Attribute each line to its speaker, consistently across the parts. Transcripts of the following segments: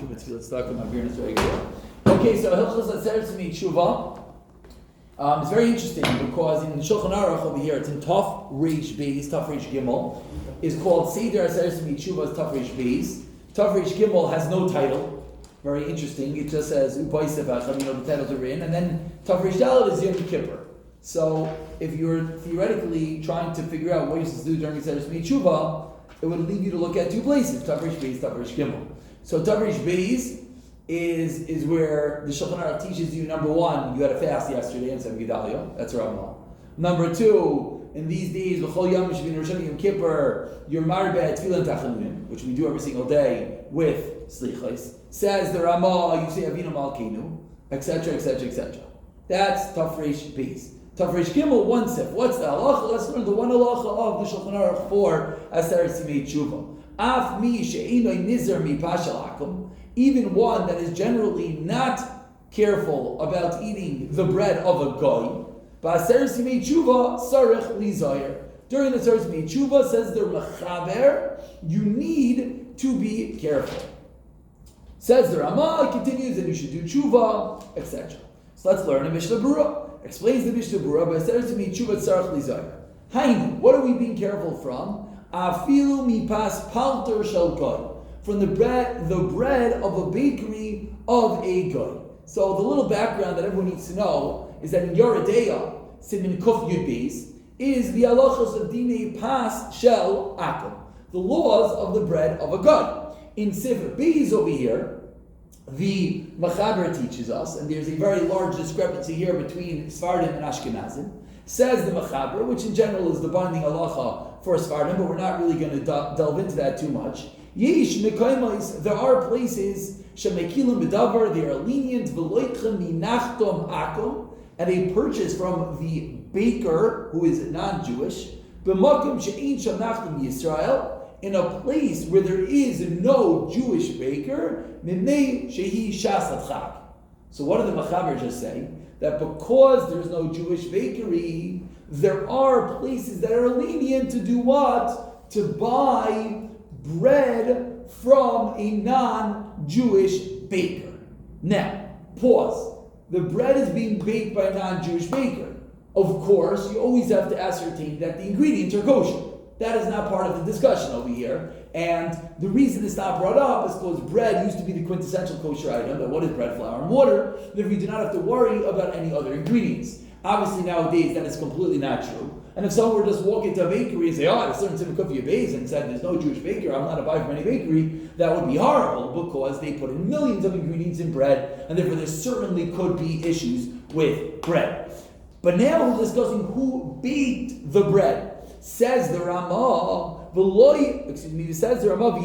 Speaker 1: Okay, so Hilchos Atzeres Tshuva. It's very interesting because in Shulchan Aruch over here, it's in Taf Reish Beis, Taf Reish Gimel, is called Seder Atzeres Tshuva Taf Reish Beis. Taf Reish Gimel has no title. Very interesting. It just says Upaisef Acham, the titles are in, and then Taf Reish Daled is Yom Kippur. So if you're theoretically trying to figure out what you're supposed to do during Atzeres Tshuva, it would lead you to look at two places: Taf Reish Beis, Taf Reish Gimel. So Taf Reish Beis is where the Shulchan Aruch teaches you, number one, you had a fast yesterday and said Gedalia. That's Ramah. Number two, in these days, L'chol Yom Shavin Rosh Yom Kippur, you're marbeh Tefillah Tachanunim, which we do every single day with Slichos. Says the Ramah, you say Avinu Malkeinu, etc., etc., etc. That's Taf Reish Beis. Taf Reish Gimel, one step. What's the halacha? Let's learn the one halacha of the Shulchan Aruch for Atzeres Tshuva. Af mi she'inoi nizer mi pashal akum. Even one that is generally not careful about eating the bread of a goy, ba'aseres yimei tshuva sarich lizayer. During the Atzeres Tshuva, says the Mechaber, you need to be careful. Says the Ramah, continues that you should do tshuva, etc. So let's learn a Mishnah Berurah. Explains the Mishnah Berurah, ba'aseres yimei tshuva sarich lizayer. Hainu, what are we being careful from? Afilu mipas palter shel goy. From the bread of a bakery of a goy. So the little background that everyone needs to know is that in Yoredeya, Simin Kuf Yud Beis, is the halachos of Dinei Pas Shel Akum, the laws of the bread of a goy. In Sifr Beis over here, the Mechaber teaches us, and there's a very large discrepancy here between Sfardim and Ashkenazim. Says the Mechaber, which in general is the binding halacha for Sfardim, but we're not really going to delve into that too much. Yesh mekaymas, there are places shemekilim bedavar, they are lenient v'loitchem minachtom akum, and they purchase from the baker who is non-Jewish b'makom she'ein sham nachtom Yisrael, in a place where there is no Jewish baker mimnei shehi shasat chag. So what did the Mechaber just say? That because there's no Jewish bakery, there are places that are lenient to do what? To buy bread from a non-Jewish baker. Now, pause. The bread is being baked by a non-Jewish baker. Of course, you always have to ascertain that the ingredients are kosher. That is not part of the discussion over here. And the reason it's not brought up is because bread used to be the quintessential kosher item. But what is bread, flour, and water? Therefore, you do not have to worry about any other ingredients. Obviously, nowadays, that is completely not true. And if someone were to just walk into a bakery and say, oh, I have a certain type of coffee base, and said, there's no Jewish baker, I'm not a buy from any bakery, that would be horrible because they put in millions of ingredients in bread, and therefore there certainly could be issues with bread. But now we're discussing who baked the bread. Says the Ramah, says the Ramah,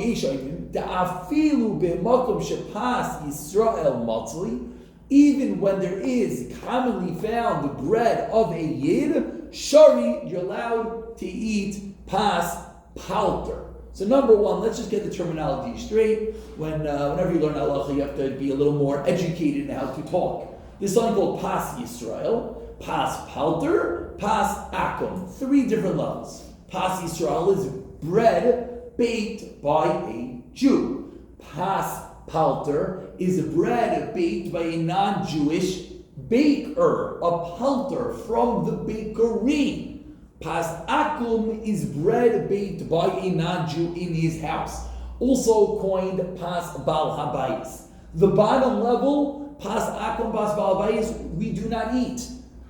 Speaker 1: da'afilu be'makom shepas Yisrael matzli, even when there is commonly found the bread of a Yid, Shari, you're allowed to eat pas palter. So number one, let's just get the terminology straight. Whenever you learn halacha, you have to be a little more educated in how to talk. There's something called pas Yisrael, pas palter, pas akum. 3 different levels. Pas Yisrael is bread baked by a Jew. Pas palter is bread baked by a non-Jewish baker, a palter from the bakery. Pas akum is bread baked by a non-Jew in his house, also coined pas bal habayis. The bottom level, pas akum, pas bal habayis, we do not eat.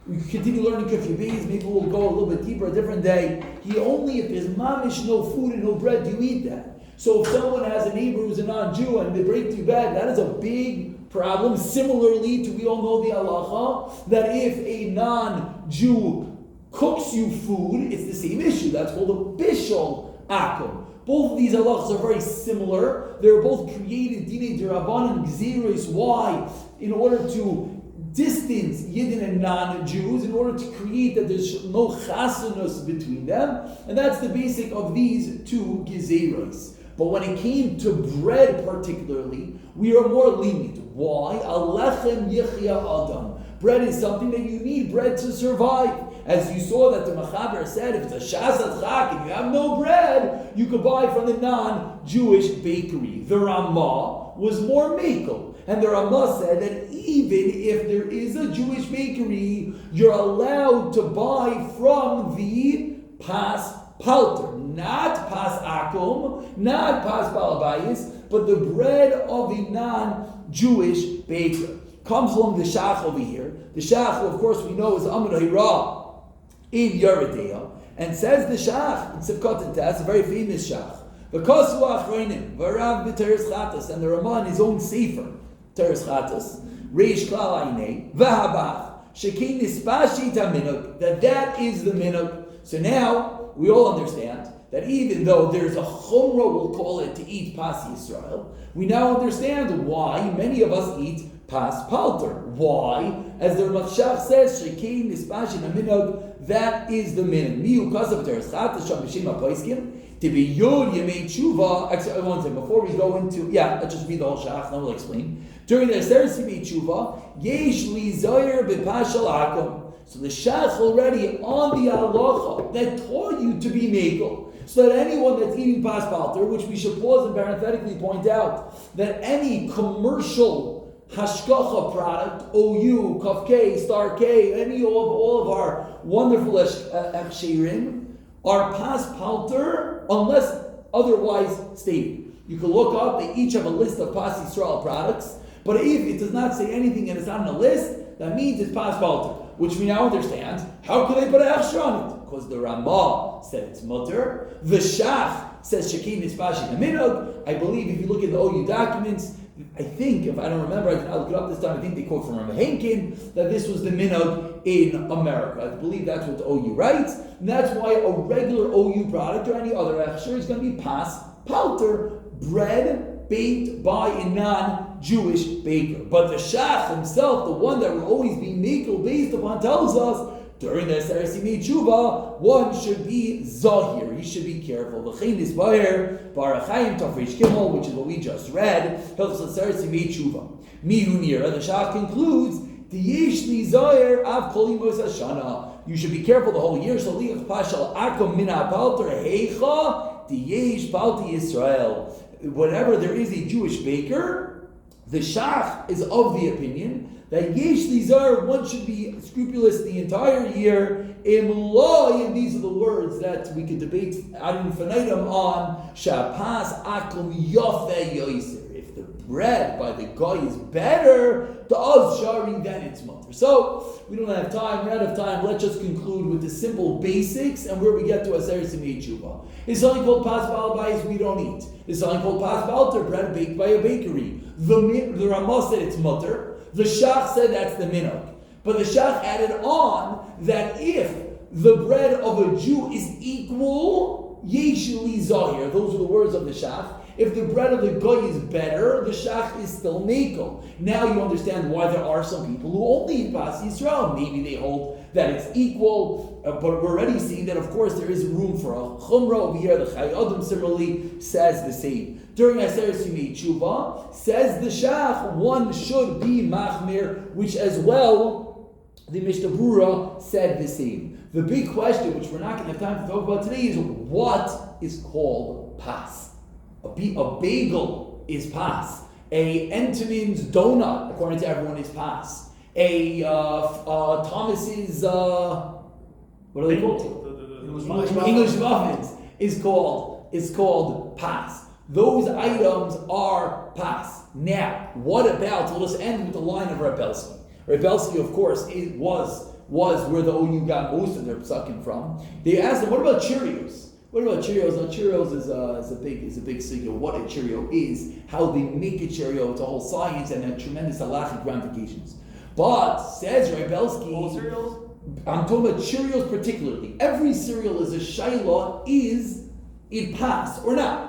Speaker 1: We continue learning kufya beis. Maybe we'll go a little bit deeper a different day. Only if there's mamish, no food and no bread, do you eat that. So if someone has a neighbor who's a non-Jew and they break too bad, that is a big problem. Similarly to, we all know the halacha, that if a non-Jew cooks you food, it's the same issue. That's called a bishul akum. Both of these halachas are very similar. They're both created, dinei d'Rabbanan gzeros. Why? In order to distance Yidden and non-Jews, in order to create that there's no chasanos between them. And that's the basic of these 2 gezeros. But when it came to bread particularly, we are more lenient. Why? Alechem yichya adam. Bread is something that you need bread to survive. as you saw that the Machaber said, if it's a Shas Chak and you have no bread, you could buy from the non-Jewish bakery. The Ramah was more makel. And the Ramah said that even if there is a Jewish bakery, you're allowed to buy from the Pas Palter, not Pas Akum, not Pas Balabayis, but the bread of a non-Jewish baker. Comes along the Shach over here. The Shach, of course, we know is Amud Hira in Yeridea, and says the Shach in Sivkot and Tess, a very famous Shach. V'kosu achronim, v'rav b'teres chatas, and the Ramah in his own sefer, teres chatas, reish klal aynei, v'habach, shekin nispashi taminuk, that is the minuk. So now, we all understand that even though there's a chumrah, we'll call it, to eat Pas Yisrael, we now understand why many of us eat Pas Palter. Why? As the Ramachshach says, shekin nispashi taminuk, that is the minuk. Miu kasav teres chatas, sham b'shem ha-poiskim, to be Yod Yimei Tshuva. Actually, one thing before we go into, let's just read the whole Shach, then we'll explain. During the Aseres Yimei Tshuva, Yesh Li Zoyer B'Pashal Akum. So the Shach already on the Halachah that taught you to be Mekel. So that anyone that's eating Pas Palter, which we should pause and parenthetically point out, that any commercial Hashkacha product, OU, Kaf K, Star K, any of all of our wonderful Echshirim, are Pas Palter unless otherwise stated. You can look up, they each have a list of Pas Yisrael products, but if it does not say anything and it's not on the list, that means it's Pas Palter, which we now understand. How could they put an Hechsher on it? Because the Ramah said it's Mutter. The Shach says Shekin is Pashi Minhag. I believe if you look at the OU documents, I think, if I don't remember, I'll look it up this time, I think they quote from Rabbi Henkin that this was the minhag in America. I believe that's what the OU writes. And that's why a regular OU product or any other Hechsher is going to be Pas Palter, bread baked by a non-Jewish baker. But the Shach himself, the one that will always be Mekel based upon, tells us during the Aseres Yimei Tshuva, one should be Zahir. He should be careful. V'chein is Bayer, Barachayim Tafresh Gimel, which is what we just read. Hilchos Aseres Yimei Tshuva. Mihu Nira, the Shach concludes, T'yesh li Zahir av kol yimos hashana. You should be careful the whole year. Shaliach Pashal Akum min ha-Palter heicha T'yesh Palti Yisrael. Whenever there is a Jewish baker, the Shach is of the opinion that Yesh Lizar, one should be scrupulous the entire year. Imloi, and these are the words that we could debate ad infinitum on. Shapas akum yofe yoiser. If the bread by the guy is better, to us shari, then it's mutter. So we don't have time. We're out of time. Let's just conclude with the simple basics and where we get to Aseres Yimei Tshuva. It's something called Pas Balbayis we don't eat. It's something called Pas Palter, bread baked by a bakery. The Ramah said it's mutter. The Shach said that's the minhag. But the Shach added on that if the bread of a Jew is equal, Yeshuli Zahir, those are the words of the Shach. If the bread of the Goy is better, the Shach is still Mekel. Now you understand why there are some people who only eat Pas Yisrael. Maybe they hold that it's equal, but we're already seeing that, of course, there is room for a Chumrah over here. The Chai Adam similarly says the same. During Aseres Yimei Tshuva, says the Shach, one should be Machmir, which as well, the Mishnah Berurah said the same. The big question, which we're not going to have time to talk about today, is what is called Pas? A bagel is Pas. A Entenmann's donut, according to everyone, is Pas. A Thomas's, what are they called? English muffins is called Pas. Those items are Pas. Now, what about, let us end with the line of Belsky. Belsky, of course, was where the OU got most of their psukim from. They asked him, what about Cheerios? What about Cheerios? Now, Cheerios is a big secret. What a Cheerio is, how they make a Cheerio, it's a whole science and had tremendous halachic ramifications. But, says Belsky,
Speaker 2: all cereals?
Speaker 1: I'm talking about Cheerios particularly. Every cereal is a shayla, is it Pas or not?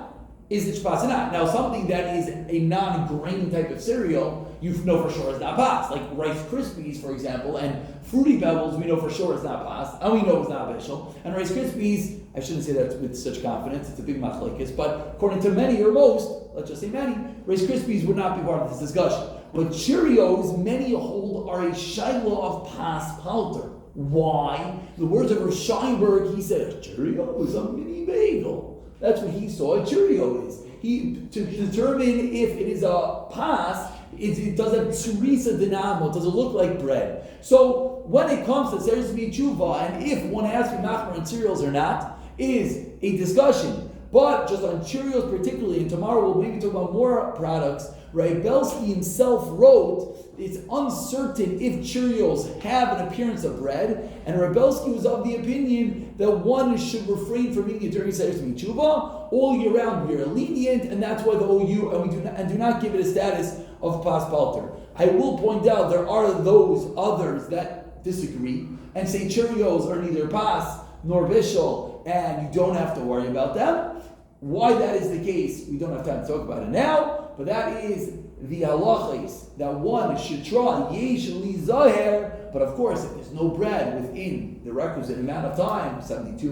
Speaker 1: Is it Pas or not? Now, something that is a non-grain type of cereal, you know for sure is not Pas. Like Rice Krispies, for example, and Fruity Pebbles, we know for sure it's not Pas, and we know it's not Bishul. And Rice Krispies, I shouldn't say that with such confidence, it's a big machlekes, but according to many or most, let's just say many, Rice Krispies would not be part of this discussion. But Cheerios, many hold, are a shayla of Pas Palter. Why? The words of Rav Scheinberg, he said, a Cheerio is a mini bagel. That's what he saw a Cheerio is. To determine if it is a pas, it does have tsurisa dinamo, does it look like bread? So when it comes to Seres Tshuva, and if one has to be machmer on cereals or not, is a discussion. But just on Cheerios particularly, and tomorrow we'll maybe talk about more products, right? Belsky himself wrote, it's uncertain if Cheerios have an appearance of bread, and Belsky was of the opinion that one should refrain from eating it during Seres Tshuva all year round. We are lenient, and that's why the OU, and do not give it a status of pas Palter. I will point out there are those others that disagree and say Cheerios are neither pas nor bishul, and you don't have to worry about them. Why that is the case, we don't have time to talk about it now, but that is the halachas that one should try, yesh li zaher, but of course, if there's no bread within the requisite amount of time, 72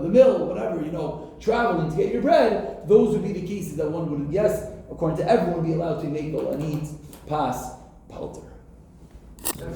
Speaker 1: the mill, whatever, traveling to get your bread, those would be the cases that one would, yes, according to everyone, be allowed to make and eat pas Palter.
Speaker 2: So